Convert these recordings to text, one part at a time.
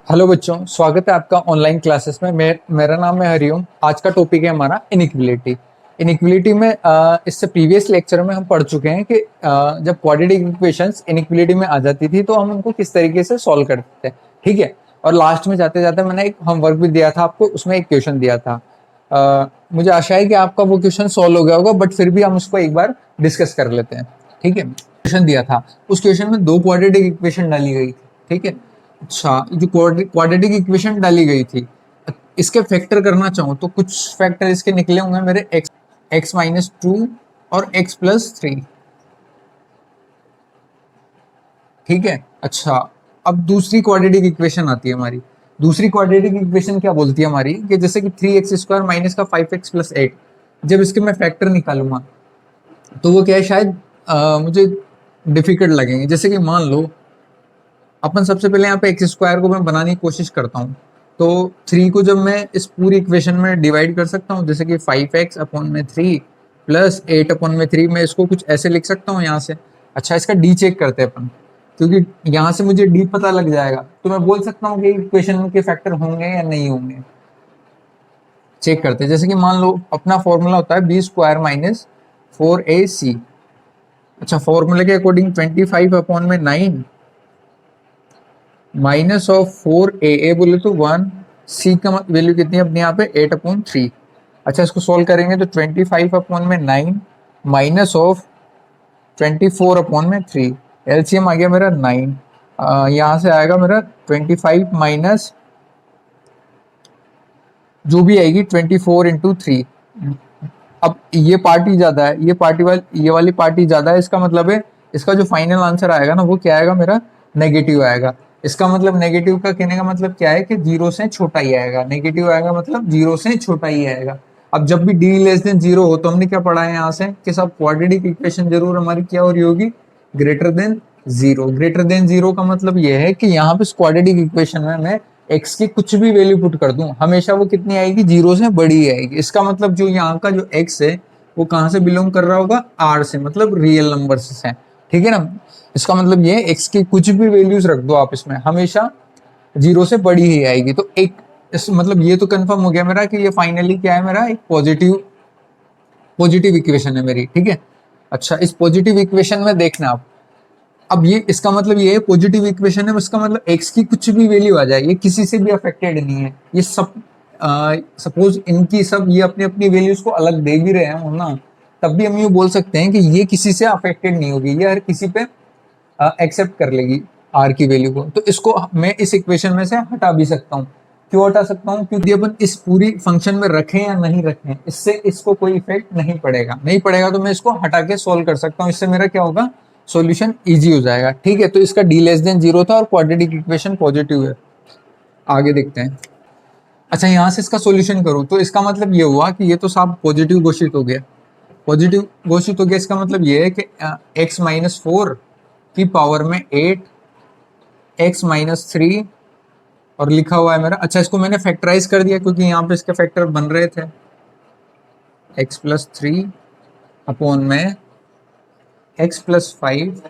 Hello बच्चों, स्वागत है आपका ऑनलाइन क्लासेस में। मेरा नाम है हरिओम। आज का टॉपिक है हमारा इनइक्विलिटी। इनइक्विलिटी में इससे प्रीवियस लेक्चर में हम पढ़ चुके हैं कि जब क्वाड्रेटिक इक्वेशंस इनइक्विलिटी में आ जाती थी तो हम उनको किस तरीके से सॉल्व करते थे। ठीक है। और लास्ट में जाते जाते मैंने एक होमवर्क भी दिया था आपको, उसमें एक क्वेश्चन दिया था। मुझे आशा है कि आपका वो क्वेश्चन सॉल्व हो गया होगा, बट फिर भी हम उसको एक बार डिस्कस कर लेते हैं। ठीक है। क्वेश्चन दिया था, उस क्वेश्चन में दो क्वाड्रेटिक इक्वेशन डाली गई थी। ठीक है। अच्छा, जो क्वाड्रेटिक इक्वेशन डाली गई थी, इसके फैक्टर करना चाहूँ तो कुछ फैक्टर इसके निकले होंगे मेरे x-2 और x+3। ठीक है। अच्छा, अब दूसरी क्वाड्रेटिक इक्वेशन आती है हमारी। दूसरी क्वाड्रेटिक इक्वेशन क्या बोलती है हमारी कि जैसे कि 3x² माइनस का 5x+8, जब इसके मैं फैक्टर निकालूंगा तो वो क्या है, शायद मुझे डिफिकल्ट लगेंगे। जैसे कि मान लो अपन सबसे पहले यहाँ पे x² को मैं बनाने की कोशिश करता हूँ, तो 3 को जब मैं इस पूरी इक्वेशन में डिवाइड कर सकता हूँ, जैसे कि 5x/3 प्लस 8/3, मैं इसको कुछ ऐसे लिख सकता हूँ यहाँ से। अच्छा, इसका डी चेक करते हैं अपन, क्योंकि यहाँ से मुझे डी पता लग जाएगा तो मैं बोल सकता हूँ कि इक्वेशन के फैक्टर होंगे या नहीं होंगे। चेक करते हैं। जैसे कि मान लो अपना फॉर्मूला होता है b² माइनस 4ac। अच्छा, फॉर्मूले के अकॉर्डिंग 25/9 माइनस ऑफ 4a बोले तो 1, c का वैल्यू कितनी है अपने यहाँ पे 8/3। अच्छा, इसको सोल्व करेंगे तो 25/9 माइनस ऑफ 24/3, एलसीएम आ गया मेरा 9। यहाँ से आएगा मेरा 25 माइनस जो भी आएगी 24/3। अब ये पार्टी ज्यादा है, ये वाली पार्टी ज्यादा है, इसका मतलब है इसका जो फाइनल आंसर आएगा ना वो क्या आएगा, मेरा नेगेटिव आएगा। इसका मतलब नेगेटिव का कहने का मतलब क्या है कि जीरो से छोटा ही आएगा। नेगेटिव आएगा मतलब जीरो से छोटा ही आएगा। अब जब भी डी लेस देन जीरो हो तो हमने क्या पढ़ा है यहाँ से कि सब क्वाड्रेटिक इक्वेशन जरूर हमारी क्या हो रही होगी, greater than zero. Greater than zero का मतलब ये है कि यहाँ पे क्वाड्रेटिक इक्वेशन में मैं एक्स की कुछ भी वैल्यू पुट कर दूं, हमेशा वो कितनी आएगी, जीरो से बड़ी आएगी। इसका मतलब जो यहाँ का जो एक्स है वो कहाँ से बिलोंग कर रहा होगा, आर से, मतलब रियल नंबर से। ठीक है ना। इसका मतलब ये एक्स की कुछ भी वैल्यूज रख दो आप इसमें, हमेशा जीरो से बड़ी ही आएगी। तो एक इस मतलब ये तो कंफर्म हो गया मेरा कि ये फाइनली क्या है, मेरा एक पॉजिटिव पॉजिटिव इक्वेशन है मेरी। ठीक है। अच्छा, इस पॉजिटिव इक्वेशन में देखना आप, अब ये इसका मतलब ये पॉजिटिव इक्वेशन है, इसका मतलब एक्स की कुछ भी वैल्यू आ जाए, ये किसी से भी अफेक्टेड नहीं है। ये सब सपोज इनकी सब ये अपनी अपनी वैल्यूज को अलग दे भी रहे हैं ना, तब भी हम ये बोल सकते हैं कि ये किसी से अफेक्टेड नहीं होगी, ये हर किसी पे एक्सेप्ट कर लेगी आर की वैल्यू को। तो इसको मैं इस इक्वेशन में से हटा भी सकता हूँ। क्यों हटा सकता हूँ, क्योंकि अपन इस पूरी फंक्शन में रखें या नहीं रखें, इससे इसको कोई इफेक्ट नहीं पड़ेगा तो मैं इसको हटा के सोल्व कर सकता हूँ। इससे मेरा क्या होगा, सॉल्यूशन इजी हो जाएगा। ठीक है। तो इसका डी लेस देन जीरो था और क्वाड्रेटिक इक्वेशन पॉजिटिव है। आगे देखते हैं। अच्छा, यहाँ से इसका सॉल्यूशन करूँ तो इसका मतलब ये हुआ कि ये तो साहब पॉजिटिव घोषित हो गया। पॉजिटिव घोषित हो गया, इसका मतलब ये है कि x-4 की पावर में 8, x-3 और लिखा हुआ है मेरा। अच्छा, इसको मैंने फैक्टराइज कर दिया क्योंकि यहाँ पे इसके फैक्टर बन रहे थे। x+3 अपॉन में x+5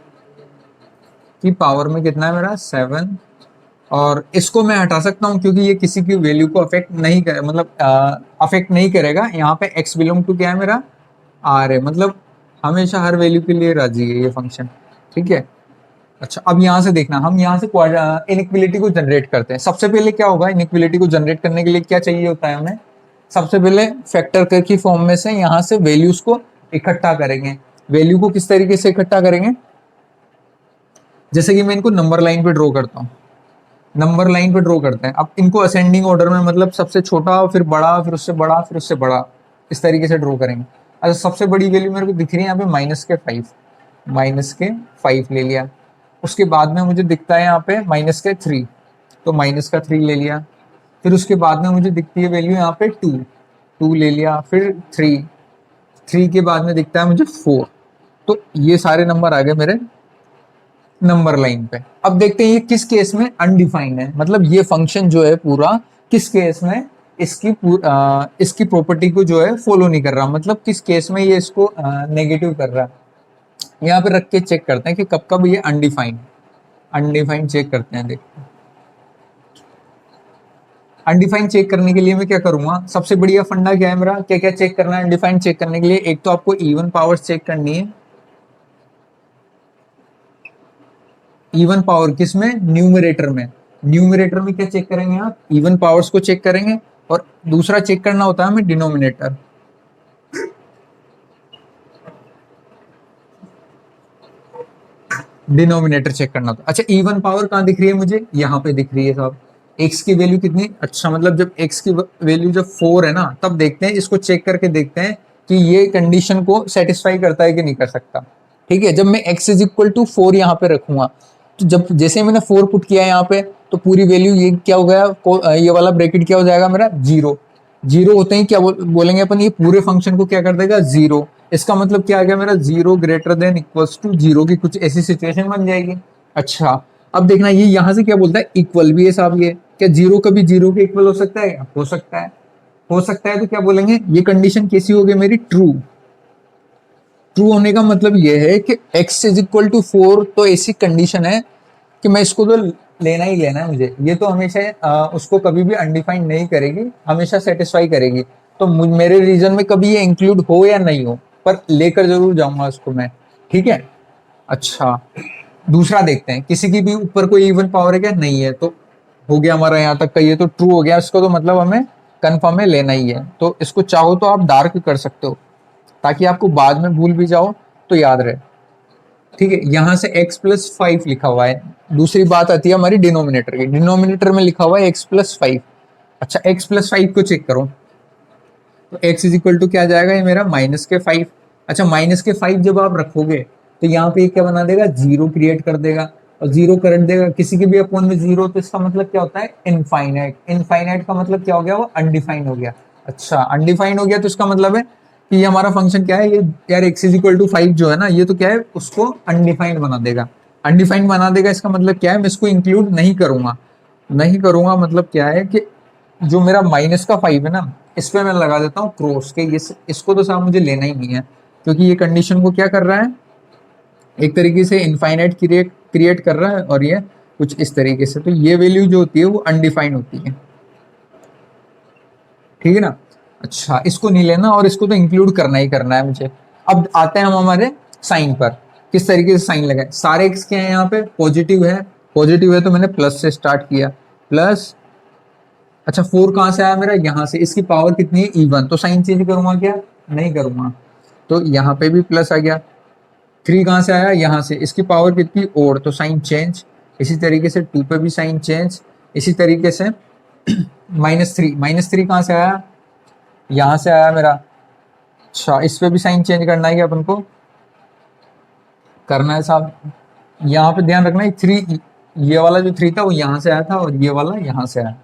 की पावर में कितना है मेरा 7। और इसको मैं हटा सकता हूँ क्योंकि ये किसी की वैल्यू को अफेक्ट नहीं करे, मतलब अफेक्ट नहीं करेगा। यहाँ पे x बिलोंग टू क्या है मेरा, आर है, मतलब हमेशा हर वैल्यू के लिए राजी है ये फंक्शन। ठीक है। अच्छा, अब यहाँ से देखना, हम यहाँ से इनइक्विलिटी को जनरेट करते हैं। सबसे पहले क्या होगा, इनइक्विलिटी को जनरेट करने के लिए क्या चाहिए होता है हमें, सबसे पहले फैक्टर कर की फॉर्म में से यहाँ से वैल्यूज को इकट्ठा करेंगे। वैल्यू को किस तरीके से इकट्ठा करेंगे, जैसे कि मैं इनको नंबर लाइन पे ड्रॉ करता हूँ। नंबर लाइन पे ड्रॉ करते हैं। अब इनको असेंडिंग ऑर्डर में, मतलब सबसे छोटा फिर बड़ा फिर उससे बड़ा फिर उससे बड़ा, इस तरीके से ड्रॉ करेंगे। अच्छा, सबसे बड़ी वैल्यू मेरे को दिख रही है यहाँ पे -5 ले लिया। उसके बाद में मुझे दिखता है यहाँ पे -3, तो -3 ले लिया। फिर उसके बाद में मुझे दिखती है वैल्यू यहाँ पे 2 ले लिया। फिर 3 के बाद में दिखता है मुझे 4। तो ये सारे नंबर आ गए मेरे नंबर लाइन पे। अब देखते हैं ये किस केस में अनडिफाइंड है, मतलब ये फंक्शन जो है पूरा किस केस में इसकी प्रॉपर्टी को जो है फॉलो नहीं कर रहा, मतलब किस केस में ये इसको नेगेटिव कर रहा है। यहाँ पे रख के चेक करते हैं कि कब कब ये अनडिफाइंड चेक करते हैं। देखते हैं अनडिफाइंड चेक करने के लिए मैं क्या करूंगा, सबसे बढ़िया फंडा क्या है मेरा, क्या क्या चेक करना है अनडिफाइंड चेक करने के लिए। एक तो आपको इवन पावर्स चेक करनी है, इवन पावर किसमें, न्यूमरेटर में। न्यूमरेटर में क्या चेक करेंगे आप, इवन पावर्स को चेक करेंगे, और दूसरा चेक करना होता है हमें डिनोमिनेटर। डिनोमिनेटर चेक करना होता है। अच्छा इवन पावर कहाँ दिख रही है मुझे, यहाँ पे दिख रही है साहब। एक्स की वैल्यू कितनी, अच्छा मतलब जब एक्स की वैल्यू जब 4 है ना, तब देखते हैं इसको चेक करके देखते हैं कि ये कंडीशन को सेटिस्फाई करता है कि नहीं कर सकता। ठीक है, जब मैं x इज इक्वल टू 4 यहाँ पे रखूंगा, तो जब जैसे मैंने 4 पुट किया है यहाँ पे, तो पूरी वैल्यू ये क्या हो गया, ये वाला ब्रैकेट क्या हो जाएगा मेरा, जीरो। जीरो होते ही क्या बोलेंगे अपन, ये पूरे फंक्शन को क्या कर देगा, जीरो। इसका मतलब क्या आ गया मेरा, zero greater than equals to zero की कुछ ऐसी सिचुएशन बन जाएगी। अच्छा अब देखना ये यहाँ से क्या बोलता है, इक्वल भी है साहब। ये क्या जीरो कभी जीरो के इक्वल हो सकता है, हो सकता है। हो सकता है तो क्या बोलेंगे, ये कंडीशन कैसी हो गई मेरी, ट्रू। ट्रू होने का मतलब ये है कि x इज इक्वल टू 4, तो ऐसी कंडीशन है कि मैं इसको तो लेना ही लेना है मुझे। ये तो हमेशा उसको कभी भी अनडिफाइंड नहीं करेगी, हमेशा सेटिस्फाई करेगी। तो मेरे रीजन में कभी ये इंक्लूड हो या नहीं हो, पर लेकर जरूर जाऊंगा उसको मैं। ठीक है, अच्छा दूसरा देखते हैं, किसी की भी ऊपर कोई इवन पावर है क्या, नहीं है, तो हो गया हमारा यहाँ तक का, ये तो ट्रू हो गया। इसको तो मतलब हमें कन्फर्म है लेना ही है। तो इसको चाहो तो आप डार्क कर सकते हो, ताकि आपको बाद में भूल भी जाओ तो याद रहे। ठीक है, यहां से x प्लस 5 लिखा हुआ है। दूसरी बात आती है हमारी डिनोमिनेटर की, डिनोमिनेटर में लिखा हुआ है x प्लस 5। अच्छा x प्लस 5 को चेक करो, तो x इज इक्वल टू क्या आ जाएगा, ये मेरा माइनस के 5। अच्छा माइनस के 5 जब आप रखोगे तो यहाँ पे क्या बना देगा, जीरो क्रिएट कर देगा, और जीरो कर देगा किसी के भी अपोन में जीरो, तो इसका मतलब क्या होता है, इनफाइनाइट। इनफाइनाइट का मतलब क्या हो गया, वो अनडिफाइंड हो गया। अच्छा अनडिफाइंड हो गया तो इसका मतलब है कि ये हमारा फंक्शन क्या है, ये यार x इज इक्वल टू 5 जो है ना, ये तो क्या है, उसको अनडिफाइंड बना देगा। अनडिफाइंड बना देगा इसका मतलब क्या है, मैं इसको इंक्लूड नहीं करूंगा। नहीं करूंगा मतलब क्या है कि जो मेरा माइनस का 5 है ना, इस पे मैं लगा देता हूँ क्रॉस के, ये इसको तो साहब मुझे लेना ही नहीं है, क्योंकि ये कंडीशन को क्या कर रहा है, एक तरीके से इनफाइनाइट क्रिएट कर रहा है, और ये कुछ इस तरीके से। तो ये वैल्यू जो होती है वो अनडिफाइंड होती है। ठीक है ना, अच्छा इसको नहीं लेना, और इसको तो इंक्लूड करना ही करना है मुझे। अब आते हैं हम हमारे साइन पर, किस तरीके से साइन लगाए। सारे एक्स के हैं यहाँ पे, पॉजिटिव है, पॉजिटिव है तो मैंने प्लस से स्टार्ट किया, प्लस। अच्छा 4 कहाँ से आया मेरा, यहाँ से। इसकी पावर कितनी है, इवन, तो साइन चेंज करूंगा क्या, नहीं करूंगा, तो यहाँ पे भी प्लस आ गया। 3 कहाँ से आया, यहाँ से। इसकी पावर कितनी, और, तो साइन चेंज। इसी तरीके से 2 पे भी साइन चेंज। इसी तरीके से -3, -3 कहाँ से आया, यहाँ से आया मेरा। अच्छा इस पे भी साइन चेंज करना है क्या अपन को, करना है साहब। यहाँ पे ध्यान रखना है 3, ये वाला जो 3 था वो यहाँ से आया था, और ये वाला यहाँ से आया।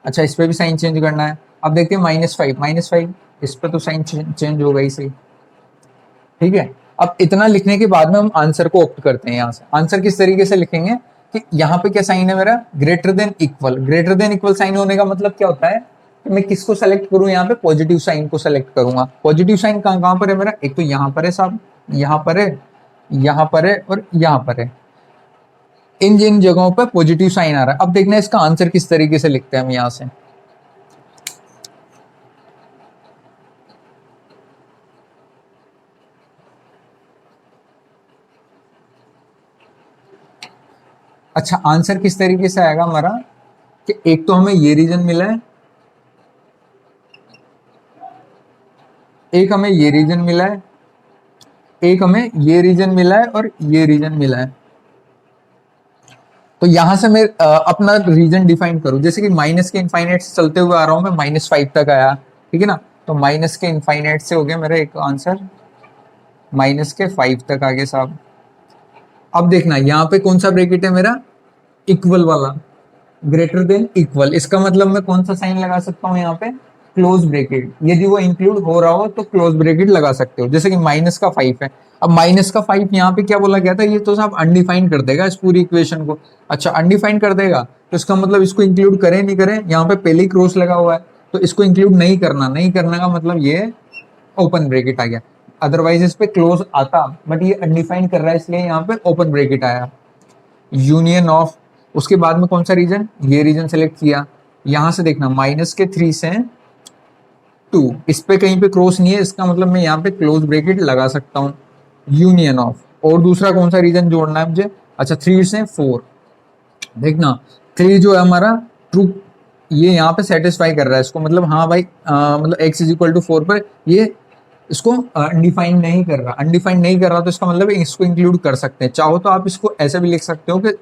अच्छा इस पे भी साइन चेंज करना है। अब देखते हैं -5, इस पे तो साइन चेंज होगा ही सही। ठीक है, अब इतना लिखने के बाद में हम आंसर को ऑप्ट करते हैं। यहाँ से आंसर किस तरीके से लिखेंगे कि यहाँ पे क्या साइन है मेरा, greater than equal. Greater than equal sign होने का मतलब क्या होता है कि मैं किसको सेलेक्ट करूँ, यहाँ पे पॉजिटिव साइन को सेलेक्ट करूंगा। पॉजिटिव साइन कहाँ पर है मेरा, एक तो यहाँ पर है साहब, यहाँ पर है, यहाँ पर है, और यहाँ पर है। इन जिन जगहों पर पॉजिटिव साइन आ रहा है। अब देखना है इसका आंसर किस तरीके से लिखते हैं हम यहाँ से। अच्छा आंसर किस तरीके से आएगा हमारा कि एक तो हमें ये रीजन मिला है, एक हमें ये रीजन मिला है, एक हमें ये रीजन मिला है, और ये रीजन मिला है। तो यहां से मैं अपना रीजन डिफाइन करूं, जैसे कि माइनस के इनफाइनाइट से चलते हुए आ रहा हूं मैं, -5 तक आया। ठीक है ना, तो माइनस के इनफाइनाइट से हो गया मेरा एक आंसर, -5 तक आ गया साहब। अब देखना यहाँ पे कौन सा ब्रैकेट है मेरा, इक्वल वाला, ग्रेटर देन इक्वल। इसका मतलब मैं कौन सा साइन लगा सकता हूँ यहाँ पे, क्लोज ब्रैकेट। यदि वो इंक्लूड हो रहा हो तो क्लोज ब्रैकेट लगा सकते हो, जैसे कि -5 है। अब -5 यहाँ पे क्या बोला गया था, ये तो साहब अनडिफाइंड कर देगा इस पूरी इक्वेशन को। अच्छा अनडिफाइंड कर देगा तो इसका मतलब इसको इंक्लूड करें नहीं करें, यहाँ पे पहले ही क्रॉस लगा हुआ है, तो इसको इंक्लूड नहीं करना। नहीं करने का मतलब ये ओपन ब्रैकेट आ गया, अदरवाइज इस पे क्लोज आता, बट ये अनडिफाइंड कर रहा है इसलिए यहाँ पे ओपन ब्रैकेट आया। यूनियन ऑफ, उसके बाद में कौन सा रीजन, ये रीजन सेलेक्ट किया, यहाँ से देखना माइनस के 3 से 2, इस पे कहीं पे क्रॉस नहीं है, इसका मतलब मैं यहाँ पे क्लोज ब्रैकेट लगा सकता हूँ, यूनियन ऑफ। और दूसरा कौन सा रीजन जोड़ना है मुझे, अच्छा 3 से 4, देखना 3 जो है हमारा ट्रू, ये यहाँ पे सेटिस्फाई कर रहा है इसको, मतलब हाँ भाई मतलब x इज इक्वल टू 4 पर ये इसको अनडिफाइंड नहीं कर रहा, अनडिफाइंड नहीं कर रहा, तो इसका मतलब इसको इंक्लूड कर सकते हैं। चाहो तो आप इसको ऐसे भी लिख सकते हो कि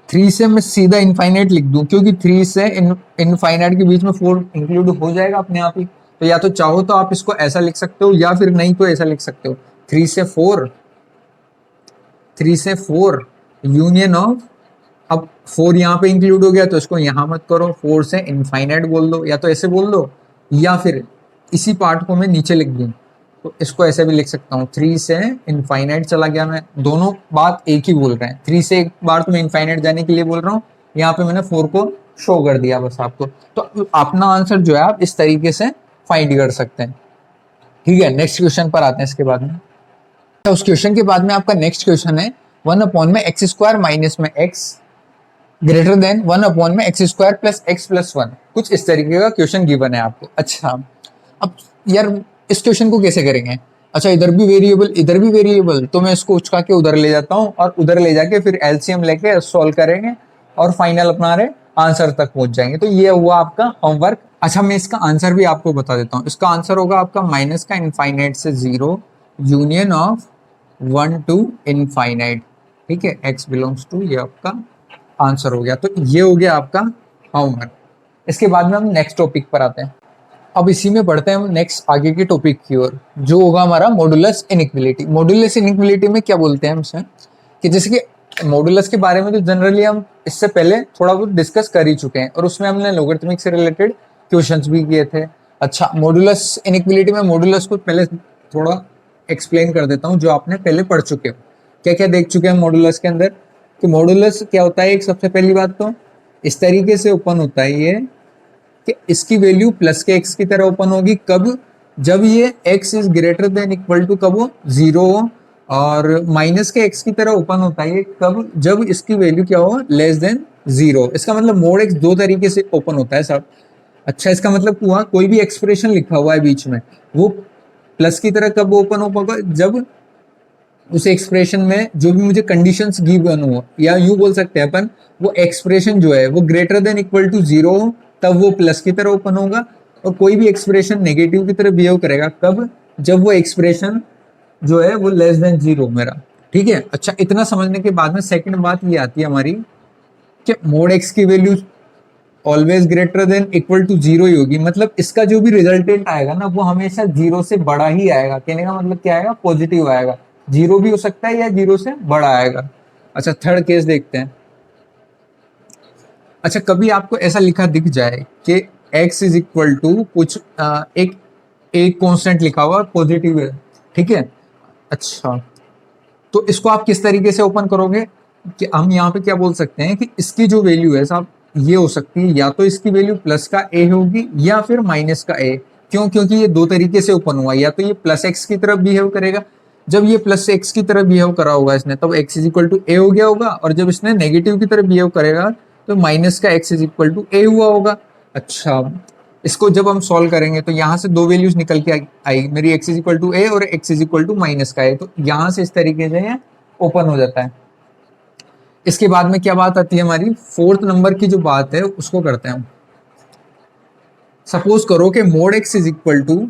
3 से मैं सीधा इनफाइनाइट लिख दूं, क्योंकि 3 से इनफाइनाइट के बीच में 4 इंक्लूड हो जाएगा अपने आप ही। तो या तो चाहो तो आप इसको ऐसा लिख सकते हो, या फिर नहीं तो ऐसा लिख सकते हो, 3 से 4, 3 से 4 यूनियन ऑफ, अब 4 यहाँ पे इंक्लूड हो गया तो इसको यहाँ मत करो, 4 से इनफाइनाइट बोल दो, या तो ऐसे बोल दो, या फिर इसी पार्ट को मैं नीचे लिख दूं, तो इसको ऐसे भी लिख सकता हूँ, 3 से इनफाइनाइट चला गया, मैं दोनों बात एक ही बोल रहे हैं, 3 से एक बार तो मैं इनफाइनाइट जाने के लिए बोल रहा हूँ, यहाँ पे मैंने 4 को शो कर दिया बस आपको। तो अपना आंसर जो है आप इस तरीके से फाइंड कर सकते हैं। ठीक है, नेक्स्ट क्वेश्चन पर आते हैं इसके बाद में। तो उस क्वेश्चन के बाद में आपका नेक्स्ट क्वेश्चन है 1 अपॉन में एक्स स्क्वायर माइनस में एक्स ग्रेटर देन 1 अपॉन में x square plus x plus 1, कुछ इस तरीके का क्वेश्चन गिवन है आपको। अच्छा, अब यार इस क्वेश्चन को कैसे करेंगे, अच्छा इधर भी वेरिएबल इधर भी वेरिएबल, तो मैं इसको उचका के उधर ले जाता हूँ, और उधर ले जाके फिर एलसीएम लेके सॉल्व करेंगे, और फाइनल अपना आंसर तक पहुंच जाएंगे। तो ये हुआ आपका होमवर्क। अच्छा, मैं इसका आंसर भी आपको बता देता हूँ। इसका आंसर होगा आपका माइनस का इनफाइनाइट से 0 यूनियन ऑफ 1 टू इनफाइनाइट। ठीक है, x बिलोंग्स टू, ये आपका आंसर हो गया। तो ये हो गया आपका होमवर्क। इसके बाद में हम नेक्स्ट टॉपिक पर आते हैं। अब इसी में बढ़ते हैं हम नेक्स्ट आगे के टॉपिक की ओर, जो होगा हमारा मॉडुलस इनइक्वलिटी। मॉडुलस इनइक्वलिटी में क्या बोलते हैं हम इसे, कि जैसे कि मॉडुलस के बारे में तो जनरली हम इससे पहले थोड़ा बहुत डिस्कस कर ही चुके हैं, और उसमें हमने लोगरिथमिक से रिलेटेड क्वेश्चंस भी किए थे। अच्छा, मॉडुलस इनइक्वलिटी में मॉडुलस को पहले थोड़ा एक्सप्लेन कर देता हूँ, जो आपने पहले पढ़ चुके हो। क्या क्या देख चुके हैं मॉडुलस के अंदर, कि मॉडुलस क्या होता है। एक सबसे पहली बात तो इस तरीके से ओपन होता है ये, कि इसकी वैल्यू प्लस के एक्स की तरह ओपन होगी, कब, जब ये x is greater than equal to कब हो 0 हो, और माइनस के x की तरह ओपन होता है ये कब, जब इसकी वैल्यू क्या हो लेस देन 0। इसका मतलब मोड x दो तरीके से ओपन होता है सब। अच्छा, इसका मतलब हुआ कोई भी एक्सप्रेशन लिखा हुआ है बीच में, वो प्लस की तरह कब ओपन होगा, जब उस एक्सप्रेशन में जो भी मुझे कंडीशंस गिवन हो, या यूं बोल सकते हैं अपन, वो एक्सप्रेशन जो है वो ग्रेटर देन इक्वल टू 0 हो, तब वो प्लस की तरह ओपन होगा। और कोई भी एक्सप्रेशन नेगेटिव की तरह बिहेव करेगा कब, जब वो एक्सप्रेशन जो है वो लेस देन 0 मेरा। ठीक है, अच्छा इतना समझने के बाद में सेकंड बात ये आती है हमारी, कि मोड एक्स की value always greater than equal to 0 ही होगी, मतलब इसका जो भी रिजल्टेंट आएगा ना वो हमेशा 0 से बड़ा ही आएगा। कहने का मतलब क्या आएगा, पॉजिटिव आएगा। 0 भी हो सकता है या 0 से बड़ा आएगा। अच्छा, थर्ड केस देखते हैं। अच्छा, कभी आपको ऐसा लिखा दिख जाए कि x इज इक्वल टू कुछ एक कांस्टेंट लिखा हुआ पॉजिटिव है, ठीक है। अच्छा, तो इसको आप किस तरीके से ओपन करोगे, कि हम यहाँ पे क्या बोल सकते हैं कि इसकी जो वैल्यू है साहब ये हो सकती है, या तो इसकी वैल्यू प्लस का a होगी या फिर माइनस का a। क्यों, क्योंकि ये दो तरीके से ओपन हुआ, या तो ये प्लस x की तरफ बिहेव करेगा, जब ये प्लस x की तरफ बिहेव करा होगा इसने तब x is equal to a हो गया होगा, और जब इसने नेगेटिव की तरफ बिहेव करेगा तो माइनस का x is equal to a हुआ होगा। अच्छा, इसको जब हम सॉल्व करेंगे तो यहाँ से दो वैल्यूज निकल के आई मेरी, x is equal to a और x is equal to minus का a, तो यहाँ से इस तरीके से ये ओपन हो जाता है। इसके बाद में क्या बात आती है हमारी, फोर्थ नंबर की जो बात है उसको करते हैं हम। सपोज करो कि mod x is equal to,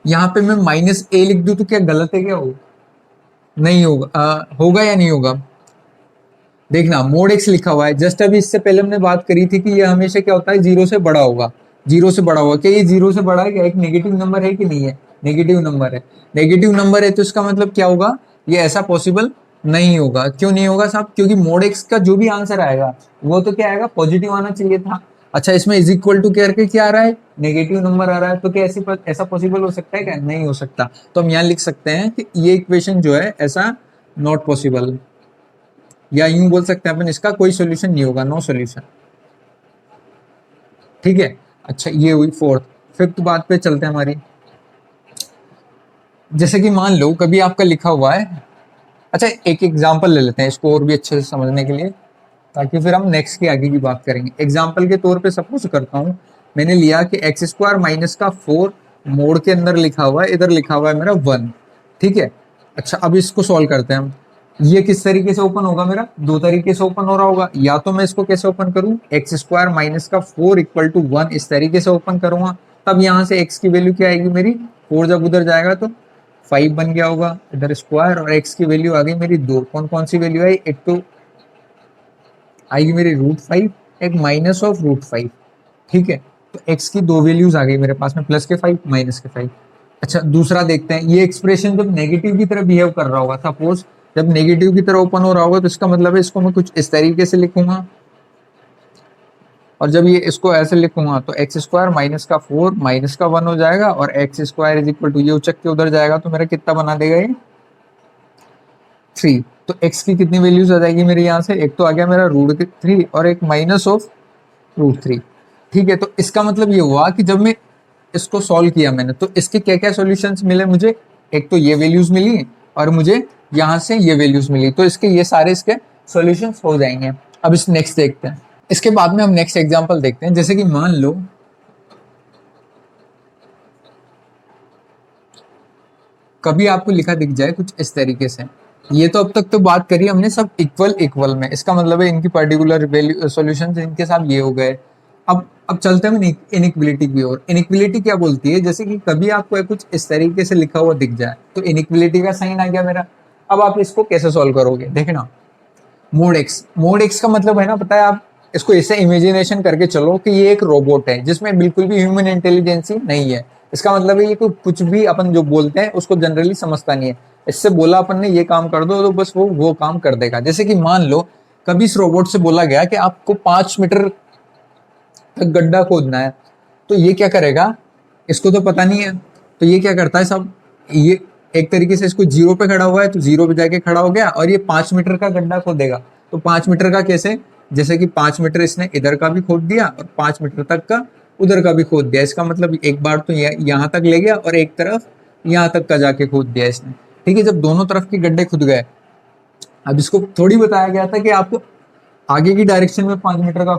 यहाँ पे मैं माइनस a लिख दूं तो क्या गलत है, क्या होगा, नहीं होगा, होगा या नहीं होगा। देखना मोड x लिखा हुआ है, जस्ट अभी इससे पहले हमने बात करी थी कि ये हमेशा क्या होता है 0 से बड़ा होगा, 0 से बड़ा होगा। क्या ये 0 से बड़ा है, क्या एक नेगेटिव नंबर है कि नहीं है, नेगेटिव नंबर है। नेगेटिव नंबर है तो इसका मतलब क्या होगा, ये ऐसा पॉसिबल नहीं होगा। क्यों नहीं होगा साहब, क्योंकि मोड x का जो भी आंसर आएगा वो तो क्या आएगा, पॉजिटिव आना चाहिए था। अच्छा, इसमें इज इक्वल टू करके क्या आ रहा है, नेगेटिव नंबर आ रहा है, तो क्या ऐसा पॉसिबल हो सकता है, क्या नहीं हो सकता। तो हम यहाँ लिख सकते हैं कि ये इक्वेशन जो है ऐसा नॉट पॉसिबल, या यूं बोल सकते हैं अपन इसका कोई सॉल्यूशन नहीं होगा, नो सॉल्यूशन। ठीक है, अच्छा ये हुई फोर्थ। फिफ्थ बात पे चलते हैं हमारी। जैसे कि मान लो कभी आपका लिखा हुआ है, अच्छा एक एग्जांपल ले लेते हैं इसको और भी अच्छे से समझने के लिए। ताकि फिर हम नेक्स्ट के आगे की बात करेंगे। एग्जाम्पल के तौर पे सपोज करता हूँ, मैंने लिया कि एक्स स्क्वायर माइनस का 4 मोड के अंदर लिखा हुआ है, इधर लिखा हुआ है मेरा 1। ठीक है, अच्छा अब इसको सॉल्व करते हैं हम। ये किस तरीके से ओपन होगा मेरा, दो तरीके से ओपन हो रहा होगा। या तो मैं इसको कैसे ओपन करूं, एक्स स्क्वायर माइनस का 4 इक्वल टू 1 इस तरीके से ओपन करूंगा। तब यहाँ से एक्स की वैल्यू क्या आएगी मेरी, 4 जब उधर जाएगा तो 5 बन गया होगा इधर स्क्वायर, और एक्स की वैल्यू आ गई मेरी 2। कौन कौन सी वैल्यू आई, एक तो आएगी मेरी √5, एक माइनस ऑफ √5। ठीक है, तो एक्स की दो वैल्यूज आ गई मेरे पास में, प्लस के 5 माइनस के 5। अच्छा दूसरा देखते हैं, ये एक्सप्रेशन जब नेगेटिव की तरह बिहेव कर रहा होगा, सपोज जब नेगेटिव की तरह ओपन हो रहा होगा, तो इसका मतलब है इसको मैं कुछ इस तरीके से लिखूंगा, और जब ये इसको ऐसे लिखूंगा तो एक्स स्क्वायर माइनस का 4 माइनस का 1 हो जाएगा, और x square is equal to ये उचक के उधर जाएगा तो मेरा कितना बना देगा ये 3। तो x की कितनी वैल्यूज आ जाएगी मेरे यहाँ से, एक तो आ गया मेरा √3 और एक माइनस ऑफ √3। ठीक है, तो इसका मतलब ये हुआ कि जब मैं इसको सॉल्व किया मैंने, तो इसके क्या क्या सॉल्यूशंस मिले मुझे, एक तो ये वैल्यूज मिली और मुझे यहाँ से ये वैल्यूज मिली, तो इसके ये सारे इसके सॉल्यूशंस हो जाएंगे। अब इस नेक्स्ट देखते हैं, इसके बाद में हम नेक्स्ट एग्जांपल देखते हैं। जैसे कि मान लो कभी आपको लिखा दिख जाए कुछ इस तरीके से, ये तो अब तक तो बात करी हमने सब इक्वल इक्वल में, इसका मतलब है इनकी पर्टिकुलर वैल्यू सॉल्यूशंस इनके साथ ये हो गए। अब चलते हैं इनइक्वलिटी की ओर। इनइक्वलिटी क्या बोलती है, जैसे कि कभी आपको कुछ इस तरीके से लिखा हुआ दिख जाए, तो इनइक्वलिटी का साइन आ गया मेरा। अब आप इसको कैसे सॉल्व करोगे, देखना मोड एक्स का मतलब है ना, पता है आप इसको ऐसे इमेजिनेशन करके चलो कि ये एक रोबोट है जिसमें बिल्कुल भी ह्यूमन इंटेलिजेंसी नहीं है। इसका मतलब है ये कुछ भी अपन जो बोलते हैं उसको जनरली समझता नहीं है। इससे बोला अपन ने ये काम कर दो तो बस वो काम कर देगा। जैसे कि मान लो कभी इस रोबोट से बोला गया कि आपको 5 मीटर तक गड्ढा खोदना है, तो ये क्या करेगा, इसको तो पता नहीं है, तो ये क्या करता है सब, ये एक तरीके से इसको 0 पे खड़ा हुआ है तो 0 पे जाके खड़ा हो गया, और ये 5 मीटर का गड्ढा खोदेगा। तो 5 मीटर का कैसे, जैसे कि 5 मीटर इसने इधर का भी खोद दिया और 5 मीटर तक का उधर का भी खोद दिया। इसका मतलब एक बार तो यहाँ तक ले गया और एक तरफ यहाँ तक का जाके खोद दिया इसने। ठीक है, जब दोनों तरफ के गड्ढे खुद गए, अब इसको थोड़ी बताया गया था कि आपको आगे की डायरेक्शन में 5 मीटर का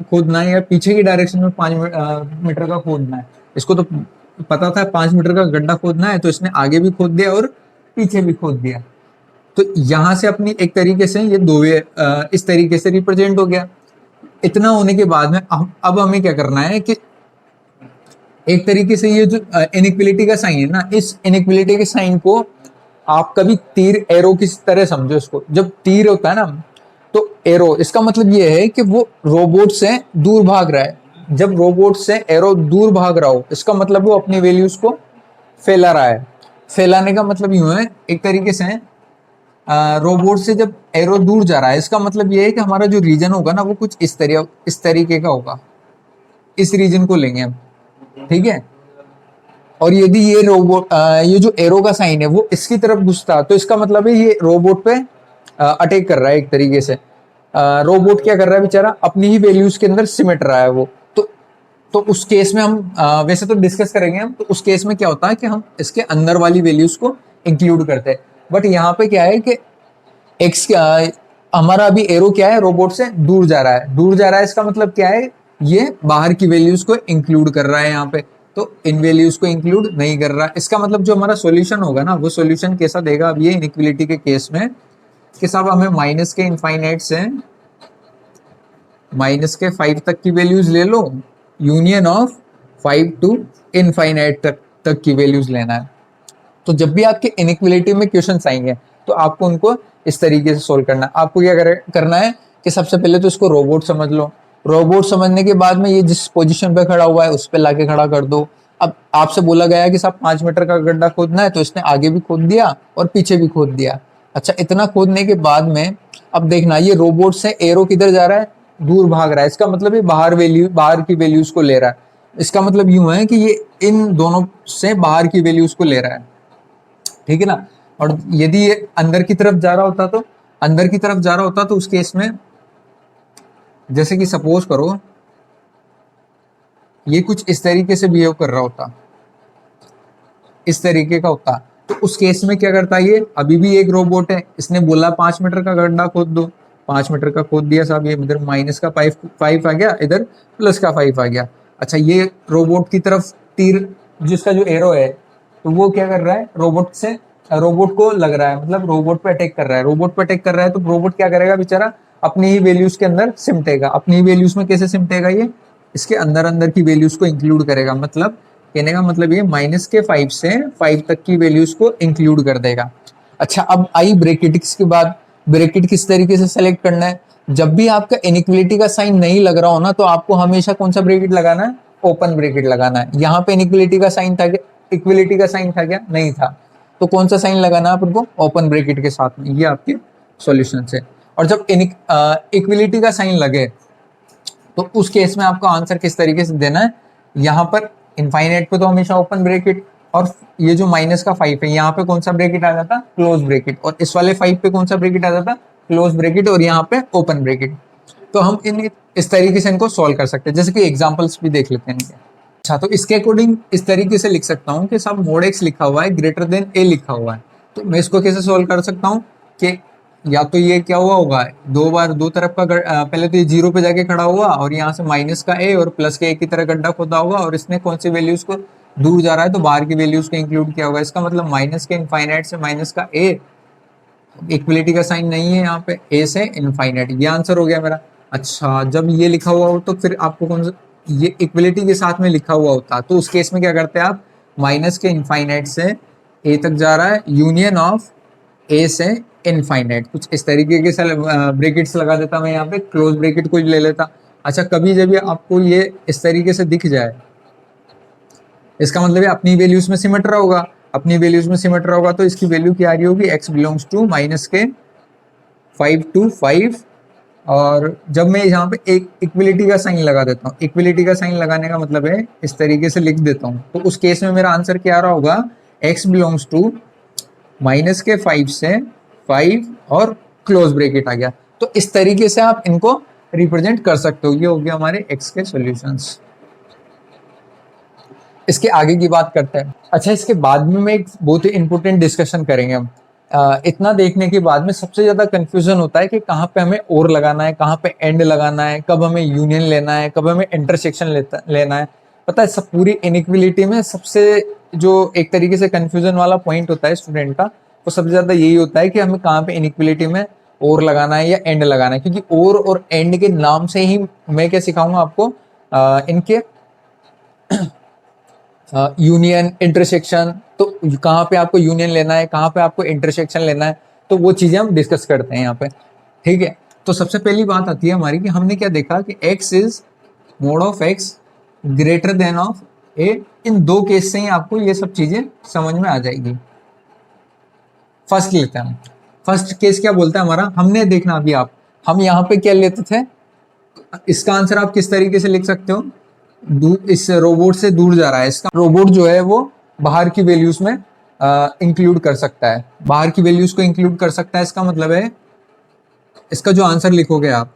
खोदना है या पीछे की डायरेक्शन में 5 मीटर का खोदना है। इसको तो पता था 5 मीटर का गड्ढा खोदना है, तो इसने आगे भी खोद दिया और पीछे भी खोद दिया। तो यहाँ से अपनी एक तरीके से ये दो इस तरीके से रिप्रेजेंट हो गया। इतना होने के बाद में अब हमें क्या करना है कि एक तरीके से ये जो इनइक्वलिटी का साइन है ना, इस इनइक्वलिटी के साइन को आप कभी तीर एरो की तरह समझो इसको। जब तीर होता है ना तो एरो, इसका मतलब ये है कि वो रोबोट से दूर भाग रहा है। जब रोबोट से एरो दूर भाग रहा हो, इसका मतलब वो अपनी वैल्यूज को फैला रहा है। फैलाने का मतलब यूं है, एक तरीके से रोबोट से जब एरो दूर जा रहा है, इसका मतलब ये है कि हमारा जो रीजन होगा ना वो कुछ इस तरीके का होगा। इस रीजन को लेंगे हम, ठीक है। और यदि ये रोबोट ये जो एरो का साइन है वो इसकी तरफ घुसता, तो इसका मतलब है ये रोबोट पे अटैक कर रहा है। एक तरीके से रोबोट क्या कर रहा है बेचारा, अपनी ही वैल्यूज के अंदर सिमट रहा है वो। तो उस केस में हम वैसे तो डिस्कस करेंगे हम, तो उस केस में क्या होता है कि हम इसके अंदर वाली वैल्यूज को इंक्लूड करते हैं। बट यहाँ पे क्या है कि एक्स हमारा अभी एरो क्या है, रोबोट से दूर जा रहा है। दूर जा रहा है इसका मतलब क्या है, ये बाहर की वैल्यूज को इंक्लूड कर रहा है यहाँ पे, तो इन वैल्यूज को इंक्लूड नहीं कर रहा। इसका मतलब जो हमारा सॉल्यूशन होगा ना, वो सॉल्यूशन कैसा देगा अब ये इनइक्वलिटी के केस में, कि साहब हमें माइनस के इनफाइनाइट से माइनस के 5 तक की वैल्यूज ले लो, यूनियन ऑफ 5 टू इनफाइनाइट तक की वैल्यूज लेना है। तो जब भी आपके इनइक्वलिटी में क्वेश्चन आएंगे तो आपको उनको इस तरीके से सोल्व करना है। आपको क्या करना है कि सबसे पहले तो इसको रोबोट समझ लो। रोबोट समझने के बाद में ये जिस पोजीशन पे खड़ा हुआ है उस पे लाके खड़ा कर दो। अब आपसे बोला गया है कि साहब 5 मीटर का गड्ढा खोदना है, तो इसने आगे भी खोद दिया और पीछे भी खोद दिया। अच्छा, इतना खोदने के बाद में अब देखना, ये रोबोट से एरो किधर जा रहा है, दूर भाग रहा है। इसका मतलब ये बाहर की वैल्यूज को ले रहा है। इसका मतलब यूं है कि ये इन दोनों से बाहर की वैल्यूज को ले रहा है, ठीक है ना। और यदि ये अंदर की तरफ जा रहा होता तो उस केस में जैसे कि सपोज करो ये कुछ इस तरीके से बिहेव कर रहा होता, इस तरीके का होता, तो उस केस में क्या करता, ये अभी भी एक रोबोट है, इसने बोला 5 मीटर का गड्ढा खोद दो, 5 मीटर का खोद दिया साहब, ये इधर माइनस का 5 आ गया, इधर प्लस का 5 आ गया। अच्छा, ये रोबोट की तरफ तीर जिसका जो एरो है, तो वो क्या कर रहा है, रोबोट को लग रहा है, मतलब रोबोट पे अटैक कर रहा है। रोबोट पे अटैक कर रहा है तो रोबोट क्या करेगा बेचारा, अपनी ही वैल्यूज के अंदर सिमटेगा। अपनी ही वैल्यूज में कैसे सिमटेगा, ये इसके अंदर अंदर की वैल्यूज को इंक्लूड करेगा। मतलब कहने का मतलब ये माइनस के 5 से 5 तक की वैल्यूज को इंक्लूड कर देगा। अच्छा, अब आई ब्रैकेट्स के बाद ब्रैकेट किस तरीके से सेलेक्ट करना है। जब भी आपका इनइक्वलिटी का साइन नहीं लग रहा हो ना, तो आपको हमेशा कौन सा ब्रैकेट लगाना है, ओपन ब्रैकेट लगाना है। यहाँ पे इनइक्वलिटी का साइन था क्या, इक्वलिटी का साइन था क्या, नहीं था, तो कौन सा साइन लगाना है अपन को, ओपन ब्रैकेट के साथ में। ये आपके सॉल्यूशन है। और जब इक्वलिटी का साइन लगे तो उस केस में आपको आंसर किस तरीके से देना है, यहाँ पर इनफाइनाइट पे तो हमेशा ओपन ब्रैकेट, और ये जो माइनस का 5 है यहाँ पे कौन सा ब्रैकेट आ जाता, क्लोज ब्रैकेट, और इस वाले 5 पे कौन सा ब्रैकेट आ जाता, क्लोज ब्रैकेट, और यहाँ पे ओपन ब्रैकेट। तो हम इस तरीके से इनको सॉल्व कर सकते हैं। जैसे कि एग्जांपल्स भी देख लेते हैं इनके। अच्छा, तो इसके अकॉर्डिंग इस तरीके से लिख सकता हूँ कि सब मोड एक्स लिखा हुआ है, ग्रेटर देन ए लिखा हुआ है, तो मैं इसको कैसे सॉल्व कर सकता हूँ कि या तो ये क्या हुआ होगा, दो बार दो तरफ का पहले तो ये 0 पे जाके खड़ा हुआ, और यहाँ से माइनस का ए और प्लस के ए की तरह गड्ढा खोदा होगा, और इसने कौन सी वैल्यूज को दूर जा रहा है तो बाहर की वैल्यूज को इंक्लूड किया होगा। इसका मतलब माइनस के इनफाइनाइट से माइनस का ए, इक्वलिटी का साइन नहीं है यहाँ पे, ए से इनफाइनाइट, ये आंसर हो गया मेरा। अच्छा, जब ये लिखा हुआ हो तो फिर आपको कौन सा, ये इक्वलिटी के साथ में लिखा हुआ होता तो उस केस में क्या करते हैं आप, माइनस के इनफाइनाइट से ए तक जा रहा है, यूनियन ऑफ ए से इनफाइनाइट, कुछ इस तरीके के ब्रैकेट्स लगा देता मैं यहाँ पे, क्लोज ब्रैकेट को ले लेता। अच्छा, कभी जब ये आपको ये इस तरीके से दिख जाए, इसका मतलब है अपनी वैल्यूज में सिमट रहा होगा, अपनी वैल्यूज में सिमट रहा होगा, तो इसकी वैल्यू क्या आ रही होगी, x बिलोंग्स टू माइनस के 5 to 5। और जब मैं यहाँ पे एक इक्वलिटी का साइन लगा देता हूँ, इक्वलिटी का साइन लगाने का मतलब है इस तरीके से लिख देता हूँ, तो उस केस में मेरा आंसर क्या आ रहा होगा, x बिलोंग्स टू माइनस के 5 से 5 और क्लोज ब्रैकेट आ गया। तो इस तरीके से आप इनको रिप्रेजेंट कर सकते हो। ये हो गया हमारे x के सॉल्यूशंस। इसके आगे की बात करते हैं। अच्छा, इसके बाद में एक बहुत ही इंपॉर्टेंट डिस्कशन करेंगे हम। इतना देखने के बाद में सबसे ज्यादा कंफ्यूजन होता है कि कहाँ पे हमें और लगाना है, कहाँ पे एंड लगाना है, कब हमें यूनियन लेना है, कब हमें इंटरसेक्शन लेना है। पता है, सब पूरी इनइक्वलिटी में सबसे जो एक तरीके से कंफ्यूजन वाला पॉइंट होता है स्टूडेंट का, वो सबसे ज्यादा यही होता है कि हमें कहाँ पे इनइक्वलिटी में और लगाना है या एंड लगाना है। क्योंकि और एंड के नाम से ही मैं क्या सिखाऊंगा आपको, इनके यूनियन, इंटरसेक्शन, तो कहाँ पे आपको यूनियन लेना है, कहाँ पे आपको इंटरसेक्शन लेना है, तो वो चीजें हम डिस्कस करते हैं यहाँ पे। ठीक है, तो सबसे पहली बात आती है हमारी कि हमने क्या देखा कि x is mode of x greater than of a। इन दो केस से ही आपको ये सब चीजें समझ में आ जाएगी। फर्स्ट लेते हैं हम। फर्स्ट केस क्या बोलता है हमारा, हमने देखना अभी आप, हम यहाँ पे क्या लेते थे, इसका आंसर आप किस तरीके से लिख सकते हो, इस रोबोट से दूर जा रहा है, इसका रोबोट जो है वो बाहर की वैल्यूज में इंक्लूड कर सकता है, बाहर की वैल्यूज को इंक्लूड कर सकता है। इसका मतलब है इसका जो आंसर लिखोगे आप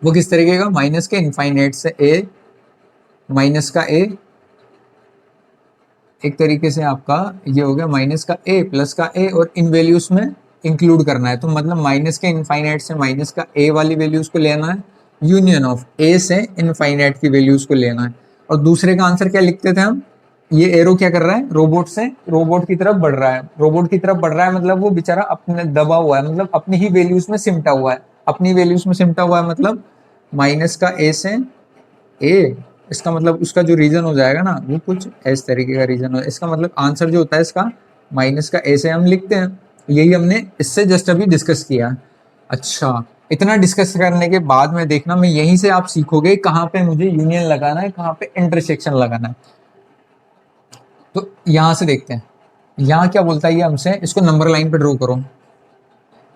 वो किस तरीके का, माइनस के इनफाइनाइट से ए, माइनस का ए, एक तरीके से आपका ये हो गया माइनस का ए प्लस का ए, और इन वैल्यूज में इंक्लूड करना है। तो मतलब माइनस के इनफाइनाइट से माइनस का ए वाली वैल्यूज को लेना है, यूनियन ऑफ ए से इनफाइनाइट की वैल्यूज को लेना है। और दूसरे का आंसर क्या लिखते थे हम, ये एरो क्या कर रहा है, रोबोट से रोबोट की तरफ बढ़ रहा है, रोबोट की तरफ बढ़ रहा है, मतलब वो बेचारा अपने दबा हुआ है, मतलब अपनी ही वैल्यूज में सिमटा हुआ है, अपनी वैल्यूज में सिमटा हुआ है, मतलब माइनस का ए से ए। इसका मतलब उसका जो रीजन हो जाएगा ना, वो कुछ इस तरीके का रीजन हो। इसका मतलब आंसर जो होता है इसका माइनस का ए से हम लिखते हैं। यही हमने इससे जस्ट अभी डिस्कस किया। अच्छा, इतना डिस्कस करने के बाद में देखना, मैं यहीं से आप सीखोगे कहाँ पे मुझे यूनियन लगाना है, कहाँ पे इंटरसेक्शन लगाना है। तो यहां से देखते हैं, यहाँ क्या बोलता है ये हमसे, इसको नंबर लाइन पे ड्रॉ करो,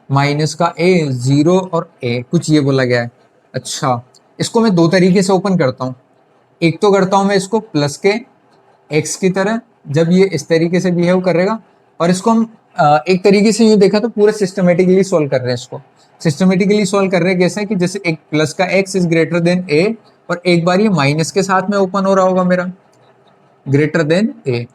माइनस का ए, 0 और ए, कुछ ये बोला गया है। अच्छा, इसको मैं दो तरीके से ओपन करता हूँ। एक तो करता हूँ मैं इसको प्लस के एक्स की तरह, जब ये इस तरीके से बिहेव करेगा, और इसको हम एक तरीके से यूँ देखा तो पूरा सिस्टमेटिकली सॉल्व कर रहे हैं। इसको सिस्टमेटिकली सॉल्व कर रहे हैं कैसे, कि जैसे एक प्लस का एक्स इज ग्रेटर देन ए, और एक बार ये माइनस के साथ में ओपन हो रहा होगा मेरा, ग्रेटर देन ए।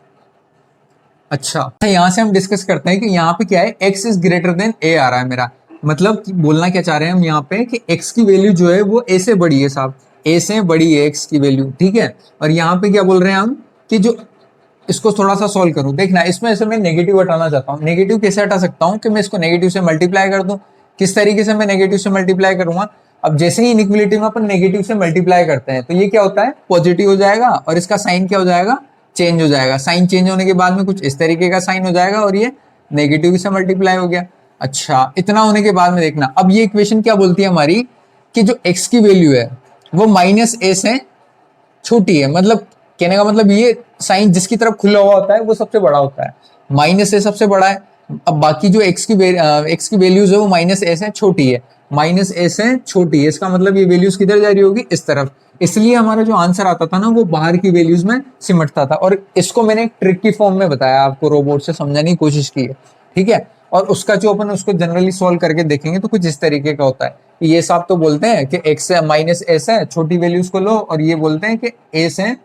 अच्छा, यहाँ से हम डिस्कस करते हैं कि यहाँ पे क्या है, x is greater then a आ रहा है मेरा। मतलब कि बोलना क्या चाह रहे हैं हम यहाँ पे कि x की वैल्यू जो है वो a से बड़ी है साहब, a से बड़ी है x की वैल्यू, ठीक है। और यहाँ पे क्या बोल रहे हैं हम कि जो इसको थोड़ा सा सॉल्व करूं, देखना इसमें ऐसे मैं नेगेटिव हटाना चाहता हूँ। नेगेटिव कैसे हटा सकता हूँ कि मैं इसको नेगेटिव से मल्टीप्लाई कर दूं। किस तरीके से मैं नेगेटिव से मल्टीप्लाई करूंगा, अब जैसे ही इनइक्वलिटी में अपन नेगेटिव से मल्टीप्लाई करते हैं तो ये क्या होता है, पॉजिटिव हो जाएगा और इसका साइन क्या हो जाएगा, चेंज हो जाएगा। साइन चेंज होने के बाद में कुछ इस तरीके का साइन हो जाएगा और ये नेगेटिव से मल्टीप्लाई हो गया। अच्छा, इतना होने के बाद में देखना अब ये इक्वेशन क्या बोलती है हमारी कि जो x की वैल्यू है वो -a से छोटी है। मतलब कहने का मतलब ये साइन जिसकी तरफ खुला हुआ होता है वो सबसे बड़ा होता है, -a सबसे बड़ा है। अब बाकी जो x की वैल्यूज है वो -a से छोटी है, -a से छोटी है, इसका मतलब ये वैल्यूज किधर जा रही होगी, इस तरफ। इसलिए हमारा जो आंसर आता था ना वो बाहर की वैल्यूज में सिमटता था। और इसको मैंने एक ट्रिक की फॉर्म में बताया आपको, रोबोट से समझाने की कोशिश की है, ठीक है। और उसका जो अपन उसको जनरली सॉल्व करके देखेंगे तो कुछ इस तरीके का होता है कि ये साहब तो बोलते हैं कि x से -a से छोटी वैल्यूज को लो, और ये बोलते हैं कि a से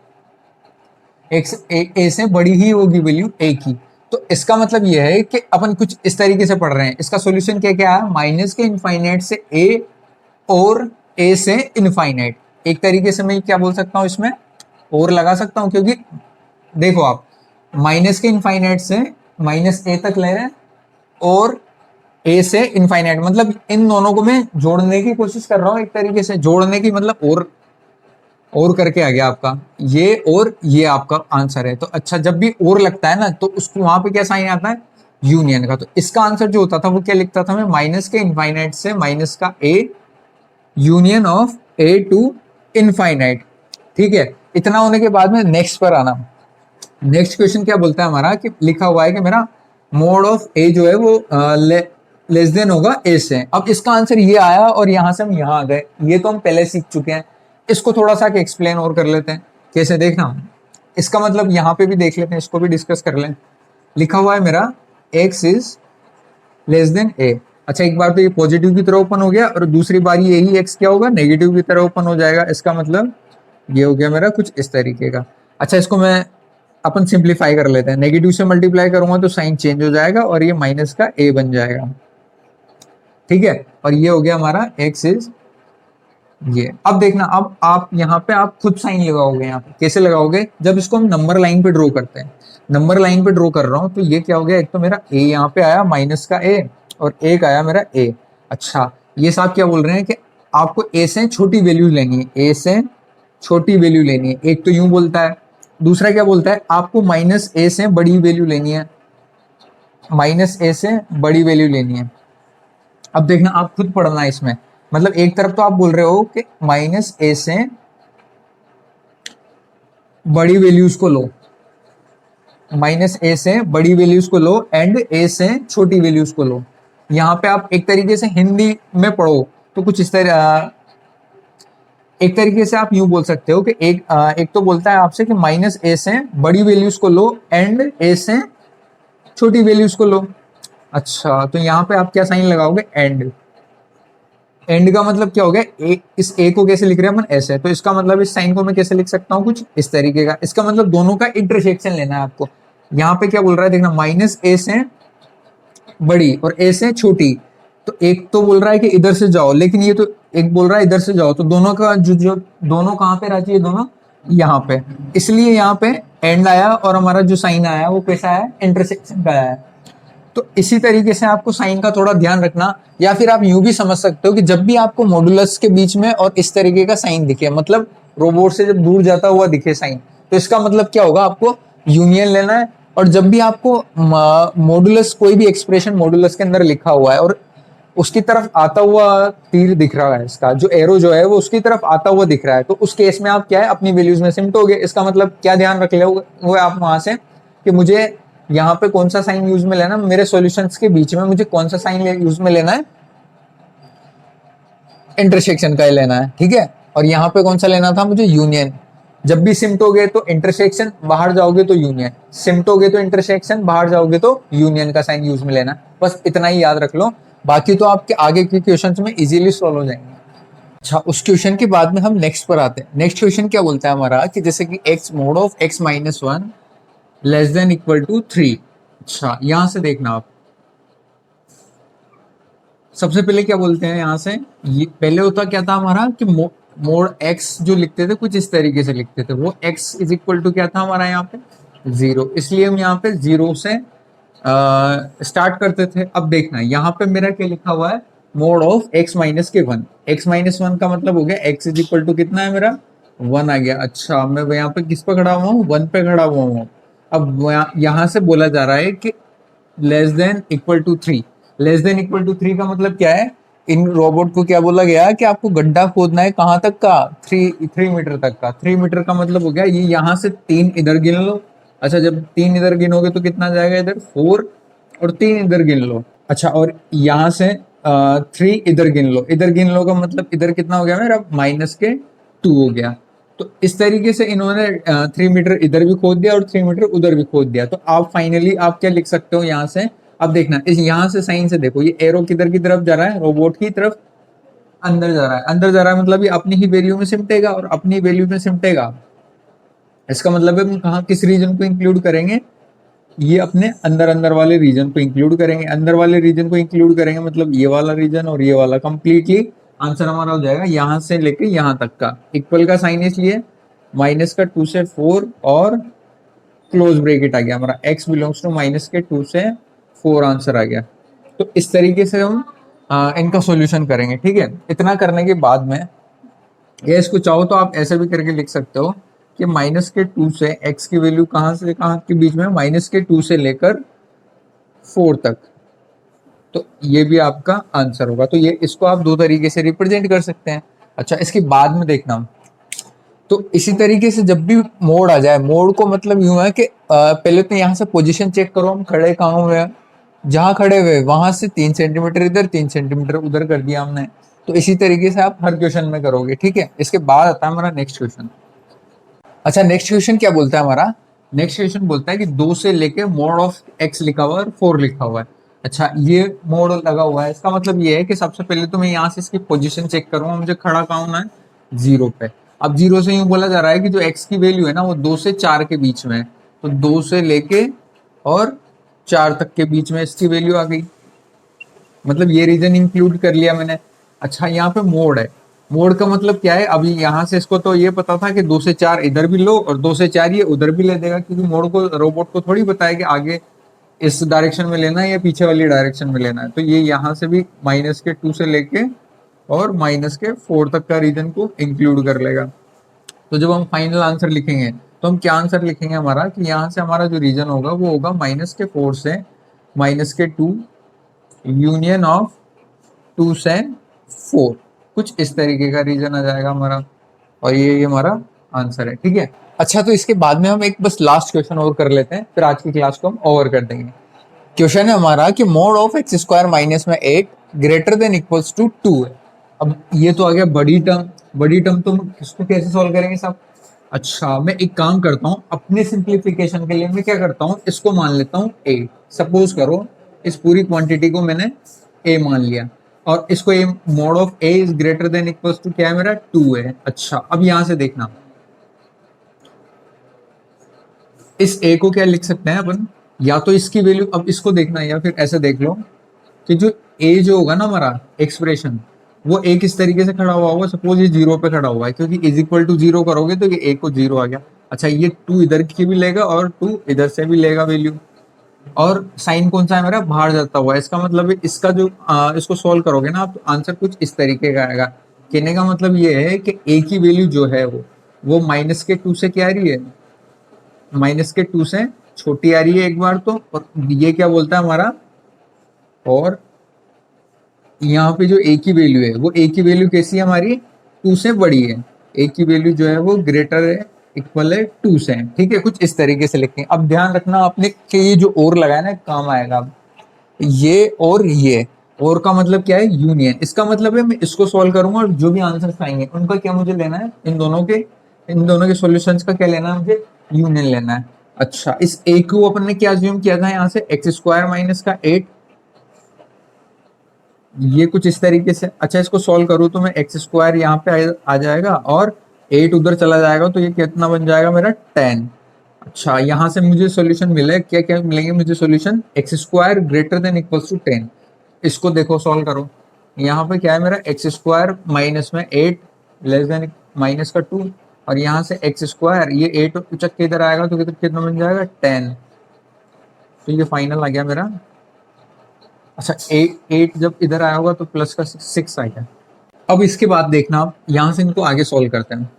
a से बड़ी ही होगी वैल्यू a की। तो इसका मतलब ये है कि अपन कुछ इस तरीके से पढ़ रहे हैं। इसका सॉल्यूशन क्या क्या है, माइनस के इनफाइनाइट से a और a से इनफाइनाइट। एक तरीके से मैं क्या बोल सकता हूँ, इसमें और लगा सकता हूँ, क्योंकि देखो आप माइनस के इनफाइनाइट से -a तक ले रहे हैं और a से इनफाइनाइट, मतलब इन दोनों को मैं जोड़ने की कोशिश कर रहा हूँ। एक तरीके से जोड़ने की मतलब और करके आ गया आपका ये, और ये आपका आंसर है। तो अच्छा, जब भी और लगता है ना तो उसको वहां पे क्या साइन आता है, यूनियन का। तो इसका आंसर जो होता था वो क्या लिखता था मैं, माइनस के इनफाइनाइट से माइनस का a union of a to infinite, ठीक है। इतना होने के बाद में नेक्स्ट पर आना। नेक्स्ट क्वेश्चन क्या बोलता है हमारा कि लिखा हुआ है कि मेरा मोड ऑफ a जो है वो लेस देन होगा a से। अब इसका आंसर ये आया और यहां से हम यहां आ गए, ये तो हम पहले सीख चुके हैं। इसको थोड़ा सा एक्सप्लेन और कर लेते हैं, कैसे देखना। इसका मतलब यहाँ पे भी देख लेते हैं, इसको भी डिस्कस कर लें। लिखा हुआ है मेरा x is less than a। अच्छा, एक बार तो ये पॉजिटिव की तरह ओपन हो गया और दूसरी बार यही x क्या होगा, नेगेटिव की तरह ओपन हो जाएगा। इसका मतलब ये हो गया मेरा कुछ इस तरीके का। अच्छा, इसको मैं अपन सिंप्लीफाई कर लेते हैं। नेगेटिव से मल्टीप्लाई करूंगा तो साइन चेंज हो जाएगा और ये माइनस का a बन जाएगा, ठीक है। और ये हो गया हमारा x इज ये। अब देखना, अब आप यहाँ पे आप खुद साइन लगाओगे। यहाँ पे कैसे लगाओगे, जब इसको हम नंबर लाइन पे ड्रॉ करते हैं। नंबर लाइन पे ड्रॉ कर रहा हूँ तो ये क्या हो गया, एक तो मेरा a यहाँ पे आया माइनस का a और एक आया मेरा a। अच्छा, ये साहब क्या बोल रहे हैं कि आपको a से छोटी वैल्यू लेनी है, a से छोटी वैल्यू लेनी है। एक तो यूं बोलता है, दूसरा क्या बोलता है, आपको -a से बड़ी वैल्यू लेनी है, -a से बड़ी वैल्यू लेनी है। अब देखना, आप खुद पढ़ना है इसमें। मतलब एक तरफ तो आप बोल रहे हो कि -a से बड़ी वैल्यूज को लो, -a से बड़ी वैल्यूज को लो एंड a से छोटी वैल्यूज को लो। यहाँ पे आप एक तरीके से हिंदी में पढ़ो तो कुछ इस तरह, एक तरीके से आप यूं बोल सकते हो कि एक तो बोलता है आपसे कि -a से बड़ी वैल्यूज को लो एंड a से छोटी वैल्यूज को लो। अच्छा, तो यहाँ पे आप क्या साइन लगाओगे, एंड। एंड का मतलब क्या हो गया, इस ए को कैसे लिख रहे हैं अपन, ऐसे। तो इसका मतलब इस साइन को मैं कैसे लिख सकता हूँ, कुछ इस तरीके का। इसका मतलब दोनों का इंटरसेक्शन लेना है आपको। यहाँ पे क्या बोल रहा है, देखना, -a से बड़ी और a से छोटी। तो एक तो बोल रहा है कि इधर से जाओ, लेकिन ये तो एक बोल रहा है इधर से जाओ। तो दोनों का जो दोनों कहाँ पे रहती है, दोनों यहाँ पे। इसलिए यहाँ पे एंड आया और हमारा जो साइन आया वो कैसा है, इंटरसेक्शन का आया है। तो इसी तरीके से आपको साइन का थोड़ा ध्यान रखना। या फिर आप यूं भी समझ सकते हो कि जब भी आपको मॉडुलस के बीच में और इस तरीके का साइन दिखे, मतलब रोबोट से जब दूर जाता हुआ दिखे साइन, तो इसका मतलब क्या होगा, आपको यूनियन लेना है। और जब भी आपको मॉडुलस, कोई भी एक्सप्रेशन मॉडुलस के अंदर लिखा हुआ है और उसकी तरफ आता हुआ तीर दिख रहा है, इसका जो एरो जो है वो उसकी तरफ आता हुआ दिख रहा है, तो उस केस में आप क्या है, अपनी वैल्यूज में सिमटोगे। इसका मतलब क्या ध्यान रख लोगे आप वहां से कि मुझे यहाँ पे कौन सा साइन यूज में लेना, मेरे सॉल्यूशंस के बीच में मुझे कौन सा साइन यूज में लेना है, इंटरसेक्शन का ही लेना है, ठीक है। और यहाँ पे कौन सा लेना था मुझे, यूनियन। जब भी सिमटोगे तो इंटरसेक्शन, बाहर जाओगे तो यूनियन, सिमटोगे तो इंटरसेक्शन, बाहर जाओगे तो यूनियन का साइन यूज में लेना। बस इतना ही याद रख लो, बाकी तो आपके आगे के क्वेश्चंस में इजीली सॉल्व हो जाएंगे। अच्छा, उस क्वेश्चन के बाद में हम नेक्स्ट पर आते हैं। नेक्स्ट क्वेश्चन क्या बोलता है हमारा कि जैसे कि x mod of x - 1 less than equal to 3। अच्छा, यहां से देखना आप, सबसे पहले क्या बोलते हैं यहाँ से, ये पहले होता क्या था हमारा कि मोड एक्स जो लिखते थे कुछ इस तरीके से लिखते थे, वो एक्स इज इक्वल टू क्या था हमारा यहाँ पे जीरो, इसलिए हम यहाँ पे जीरो से स्टार्ट करते थे। अब देखना यहाँ पे मेरा क्या लिखा हुआ है, मोड ऑफ एक्स माइनस के वन, एक्स माइनस वन का मतलब हो गया एक्स इज इक्वल टू कितना है मेरा वन आ गया। अच्छा मैं यहाँ पे किस पे खड़ा हुआ हूँ, वन पे खड़ा हुआ हूँ। अब यहाँ से बोला जा रहा है कि less than equal to three, less than equal to three का मतलब क्या है, इन रोबोट को क्या बोला गया कि आपको गड्ढा खोदना है कहाँ तक का, थ्री मीटर तक का। 3 मीटर का मतलब हो गया ये यहाँ से तीन इधर गिन लो। अच्छा जब तीन इधर गिनोगे तो कितना जाएगा इधर फोर, और तीन इधर गिन लो। अच्छा और यहाँ से थ्री इधर गिन लो, इधर गिन लो का मतलब इधर कितना हो गया मेरा माइनस के टू हो गया। तो इस तरीके से इन्होंने 3 मीटर इधर भी खोद दिया और 3 मीटर उधर भी खोद दिया। तो आप फाइनली आप क्या लिख सकते हो यहाँ से, अब देखना इस यहाँ से साइन से देखो, ये एरो किधर की तरफ जा रहा है, रोबोट की तरफ अंदर जा रहा है। अंदर जा रहा है मतलब ये अपनी ही वैल्यू में सिमटेगा और अपनी वैल्यू में सिमटेगा। इसका मतलब है हम कहाँ किस रीजन को इंक्लूड करेंगे, ये अपने अंदर अंदर वाले रीजन को इंक्लूड करेंगे। अंदर वाले रीजन को इंक्लूड करेंगे मतलब ये वाला रीजन और ये वाला, कंप्लीटली आंसर हमारा हो जाएगा यहाँ से लेके यहाँ तक का। इक्वल का साइन इसलिए माइनस का टू से फोर और क्लोज ब्रेकेट आ गया हमारा, x बिलोंग्स टू माइनस के टू से फोर आंसर आ गया। तो इस तरीके से हम इनका सॉल्यूशन करेंगे। ठीक है, इतना करने के बाद में या इसको चाहो तो आप ऐसे भी करके लिख सकते हो कि माइनस के टू से x की वैल्यू कहाँ से कहाँ के बीच में, माइनस के टू से लेकर फोर तक। तो ये भी आपका आंसर होगा। तो ये इसको आप दो तरीके से रिप्रेजेंट कर सकते हैं। अच्छा इसके बाद में देखना, तो इसी तरीके से जब भी मोड आ जाए, मोड को मतलब यूं है कि पहले तो यहाँ से पोजीशन चेक करो, हम खड़े कहाँ हुए हैं, जहाँ खड़े हुए वहां से 3 सेंटीमीटर इधर 3 सेंटीमीटर उधर कर दिया हमने। तो इसी तरीके से आप हर क्वेश्चन में करोगे। ठीक है, इसके बाद आता है हमारा नेक्स्ट क्वेश्चन। अच्छा नेक्स्ट क्वेश्चन क्या बोलता है हमारा, नेक्स्ट क्वेश्चन बोलता है कि दो से लेके मोड ऑफ एक्स लिखा हुआ है और फोर लिखा हुआ है। अच्छा ये मोड लगा हुआ है, इसका मतलब ये है कि सबसे पहले तो मैं यहाँ से इसकी पोजीशन चेक करूंगा, मुझे खड़ा कहाँ होना है, जीरो पे। अब जीरो से यूं बोला जा रहा है कि जो एक्स की वैल्यू है ना वो दो से चार के बीच में है, तो दो से लेके और चार तक के बीच में इसकी वैल्यू आ गई, मतलब ये रीजन इंक्लूड कर लिया मैंने। अच्छा यहाँ पे मोड है, मोड का मतलब क्या है, अभी यहाँ से इसको तो ये पता था कि दो से चार इधर भी लो और दो से चार ये उधर भी ले देगा, क्योंकि मोड को रोबोट को थोड़ी बताया कि आगे इस डायरेक्शन में लेना है या पीछे वाली डायरेक्शन में लेना है। तो ये यहाँ से भी माइनस के टू से लेके और माइनस के फोर तक का रीजन को इंक्लूड कर लेगा। तो जब हम फाइनल आंसर लिखेंगे तो हम क्या आंसर लिखेंगे हमारा, कि यहाँ से हमारा जो रीजन होगा वो होगा माइनस के फोर से माइनस के टू यूनियन ऑफ टू से फोर, कुछ इस तरीके का रीजन आ जाएगा हमारा, और ये हमारा आंसर है। ठीक है, अच्छा तो इसके बाद में हम एक बस लास्ट क्वेश्चन और कर लेते हैं, फिर आज की क्लास को हम ओवर कर देंगे। क्वेश्चन है हमारा कि mod of X square minus में eight greater than equals to two है। अब ये तो आ गया बड़ी टर्म, बड़ी टर्म तो इसको कैसे सॉल्व करेंगे साहब। अच्छा मैं एक काम करता हूँ, अपने सिंप्लीफिकेशन के लिए मैं क्या करता हूँ, इसको मान लेता हूँ ए। सपोज करो इस पूरी क्वांटिटी को मैंने ए मान लिया और इसको A, mod of A is greater than equals to क्या है मेरा, टू है। अच्छा अब यहां से देखना, इस ए को क्या लिख सकते हैं अपन, या तो इसकी वैल्यू, अब इसको देखना या फिर ऐसे देख लो कि जो ए जो होगा ना हमारा एक्सप्रेशन, वो ए किस तरीके से खड़ा हुआ होगा। सपोज ये जीरो पे खड़ा हुआ है, क्योंकि इज इक्वल टू जीरो करोगे तो ये ए को जीरो आ गया। अच्छा ये टू इधर की भी लेगा और टू इधर से भी लेगा वैल्यू, और साइन कौन सा है मेरा, बाहर जाता हुआ है। इसका मतलब है इसका जो इसको सॉल्व करोगे ना आप, तो आंसर कुछ इस तरीके का आएगा। कहने का मतलब ये है कि ए की वैल्यू जो है वो माइनस के टू से क्या आ रही है, माइनस के टू से छोटी आ रही है एक बार तो, और ये क्या बोलता है हमारा, और यहाँ पे जो ए की वैल्यू है वो ए की वैल्यू कैसी है हमारी, टू से बड़ी है। ए की वैल्यू जो है वो ग्रेटर है, इक्वल है टू से। ठीक है, कुछ इस तरीके से लिखें। अब ध्यान रखना आपने कि ये जो और लगाया ना काम आएगा। अब ये और का मतलब क्या है, यूनियन। इसका मतलब है मैं इसको सॉल्व करूंगा और जो भी आंसर आएंगे उनका क्या मुझे लेना है, इन दोनों के सॉल्यूशंस का क्या लेना है मुझे, यूनियन लेना है। अच्छा इस ए को अपन ने क्या अज्यूम किया था यहाँ से, एक्स स्क्वायर माइनस का एट, ये कुछ इस तरीके से। अच्छा इसको सॉल्व करूँ तो मैं एक्स स्क्वायर यहाँ पे आ जाएगा और एट उधर चला जाएगा, तो ये कितना बन जाएगा मेरा, 10। अच्छा यहाँ से मुझे सॉल्यूशन मिले, क्या मिलेंगे मुझे solution, x square greater than equals to 10। इसको देखो सॉल्व करो, यहाँ पे क्या है मेरा एक्स स्क्वायर माइनस में 8 लेस देन माइनस का 2, और यहाँ से एक्स स्क्वायर ये 8 उचक के इधर आएगा तो कितना बन जाएगा 10। तो ये फाइनल आ गया मेरा। अच्छा 8 जब इधर आया होगा तो प्लस का 6 आ गया। अब इसके बाद देखना आप यहाँ से इनको आगे सोल्व करते हैं।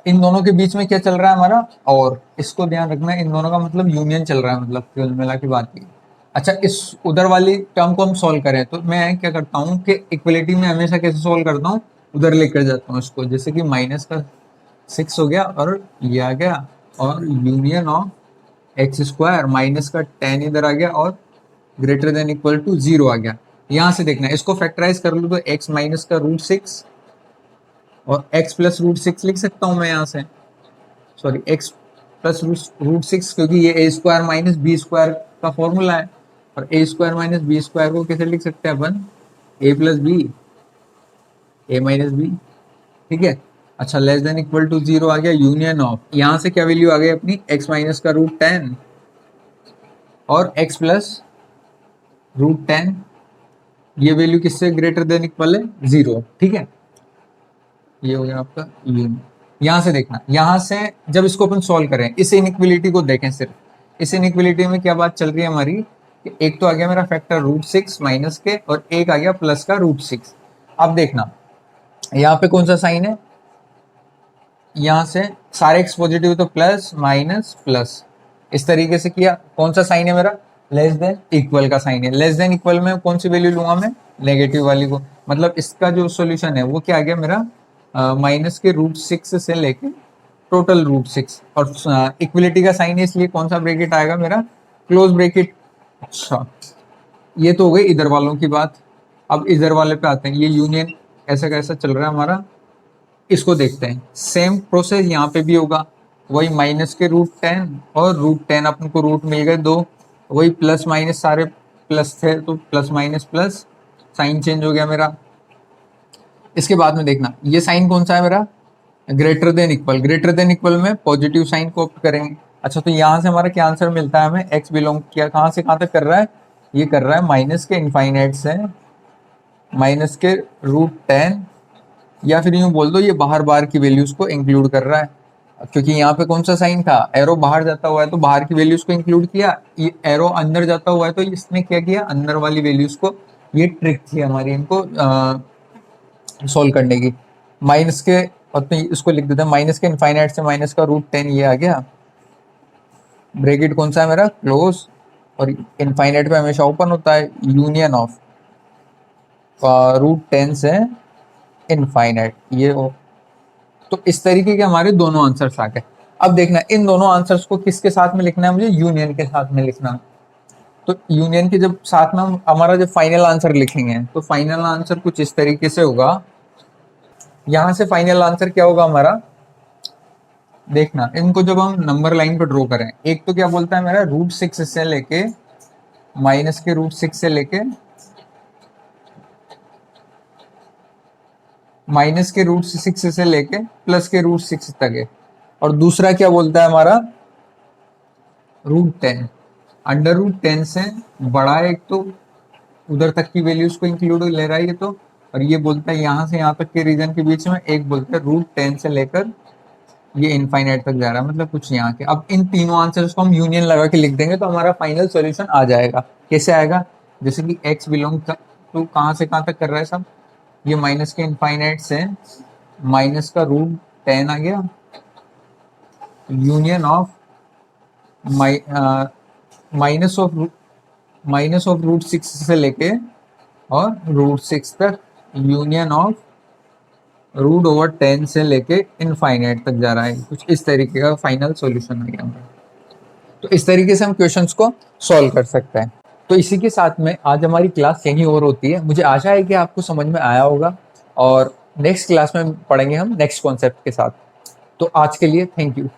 इन दोनों के बीच में क्या चल रहा है हमारा, और इसको ध्यान रखना है, इन दोनों का मतलब यूनियन चल रहा है, मतलब कुल मिला की बात की। अच्छा इस उधर वाली टर्म को हम सॉल्व करें तो मैं क्या करता हूँ कि इक्वलिटी में हमेशा कैसे सॉल्व करता हूँ, उधर लेकर जाता हूँ इसको, जैसे कि माइनस का 6 हो गया और ये आ गया, और union of X square minus का 10 इधर आ गया और ग्रेटर देन इक्वल टू 0 आ गया। यहाँ से देखना है, इसको फैक्टराइज कर लूँ तो x माइनस का √6 और x प्लस √6 लिख सकता हूँ मैं यहाँ से, सॉरी x प्लस √6, क्योंकि ये a square minus b square का फॉर्मूला है, और a square minus b square को कैसे लिख सकते हैं अपन, a plus b, a minus b, ठीक है। अच्छा लेस देन इक्वल टू 0 आ गया, यूनियन ऑफ, यहाँ से क्या वैल्यू आ गई अपनी, x माइनस का √10 और x प्लस √10, ये वैल्यू किससे ग्रेटर देन इक्वल है 0, ठीक है। ये हो गया आपका यूनियन। यहाँ से देखना, यहाँ से जब इसको अपन सॉल्व करें, इस इनइक्वलिटी को देखें, सिर्फ इस इनइक्वलिटी में क्या बात चल रही है हमारी, कि एक तो आ गया मेरा फैक्टर √6 माइनस के, और एक आ गया प्लस का √6। अब देखना यहाँ पे कौन सा साइन है, यहाँ से सारे एक्स पॉजिटिव तो प्लस माइनस प्लस, इस तरीके से किया। कौन सा साइन है मेरा, लेस देन इक्वल का साइन है। लेस देन इक्वल में कौन सी वैल्यू लूंगा मैं, नेगेटिव वाली को, मतलब इसका जो सॉल्यूशन है वो क्या आ गया मेरा, माइनस के √6 से लेके टोटल √6, और इक्वलिटी का साइन है इसलिए कौन सा ब्रैकेट आएगा मेरा, क्लोज ब्रैकेट। अच्छा ये तो हो गई इधर वालों की बात। अब इधर वाले पे आते हैं, ये यूनियन ऐसा कैसा चल रहा है हमारा, इसको देखते हैं। सेम प्रोसेस यहाँ पे भी होगा, वही माइनस के √10 और √10 अपन को रूट मिल गए 2, वही प्लस माइनस सारे प्लस थे तो plus minus plus, sign change हो गया मेरा। इसके बाद में देखना ये साइन कौन सा है मेरा, greater than equal, greater than equal में पॉजिटिव साइन को ऑप्ट करेंगे। अच्छा तो यहाँ से हमारा क्या आंसर मिलता है हमें, x बिलोंग किया कहाँ से कहाँ तक कर रहा है, ये कर रहा है माइनस के इनफाइनाइट से माइनस के √10, या फिर यूँ बोल दो ये बाहर बाहर की वैल्यूज को इंक्लूड कर रहा है, क्योंकि यहाँ पे कौन सा साइन था, एरो बाहर जाता हुआ है तो बाहर की वैल्यूज को इंक्लूड किया, ये एरो अंदर जाता हुआ है तो इसने क्या किया, अंदर वाली वैल्यूज को, ये ट्रिक थी हमारी इनको सोल्व करने की। माइनस के, और तो इसको लिख देते हैं माइनस के इनफाइनाइट से माइनस का √10, ये आ गया, ब्रैकेट कौन सा है मेरा, क्लोज, और इनफाइनाइट पे हमेशा ओपन होता है, यूनियन ऑफ √10 से इनफाइनाइट, ये हो। तो इस तरीके के हमारे दोनों आंसर्स आ गए। अब देखना इन दोनों आंसर्स को किसके साथ में लिखना है, मुझे यूनियन के साथ में लिखना। तो यूनियन के जब साथ में हम हमारा जब फाइनल आंसर लिखेंगे तो फाइनल आंसर कुछ इस तरीके से होगा। यहाँ से फाइनल आंसर क्या होगा हमारा, देखना इनको जब हम नंबर लाइन पर ड्रॉ करें, एक तो क्या बोलता है मेरा, √6 से लेके माइनस के √6 से लेके माइनस के √6 से लेके प्लस के √6 तक है, और दूसरा क्या बोलता है हमारा, √10, √10 से बड़ा है, एक तो उधर तक की वैल्यूज को इंक्लूड ले रहा है ये तो, और ये बोलता है यहाँ से यहाँ तक के रीजन के बीच में, एक बोलता है √10 से लेकर ये इनफाइनाइट तक जा रहा है, मतलब कुछ यहाँ के। अब इन तीनों आंसर्स को हम यूनियन लगा के लिख देंगे तो हमारा फाइनल सॉल्यूशन आ जाएगा। कैसे आएगा, जैसे कि x बिलोंग टू कहाँ से कहाँ तक कर रहा है सब, ये माइनस के इनफाइनाइट से माइनस का √10 आ गया, यूनियन ऑफ माइनस ऑफ √6 से लेके और √6 तक, यूनियन ऑफ √10 से लेके इनफाइनाइट तक जा रहा है, कुछ इस तरीके का फाइनल सॉल्यूशन आ गया हमारा। तो इस तरीके से हम क्वेश्चंस को सॉल्व कर सकते हैं। तो इसी के साथ में आज हमारी क्लास यहीं और होती है। मुझे आशा है कि आपको समझ में आया होगा, और नेक्स्ट क्लास में पढ़ेंगे हम नेक्स्ट कॉन्सेप्ट के साथ। तो आज के लिए थैंक यू।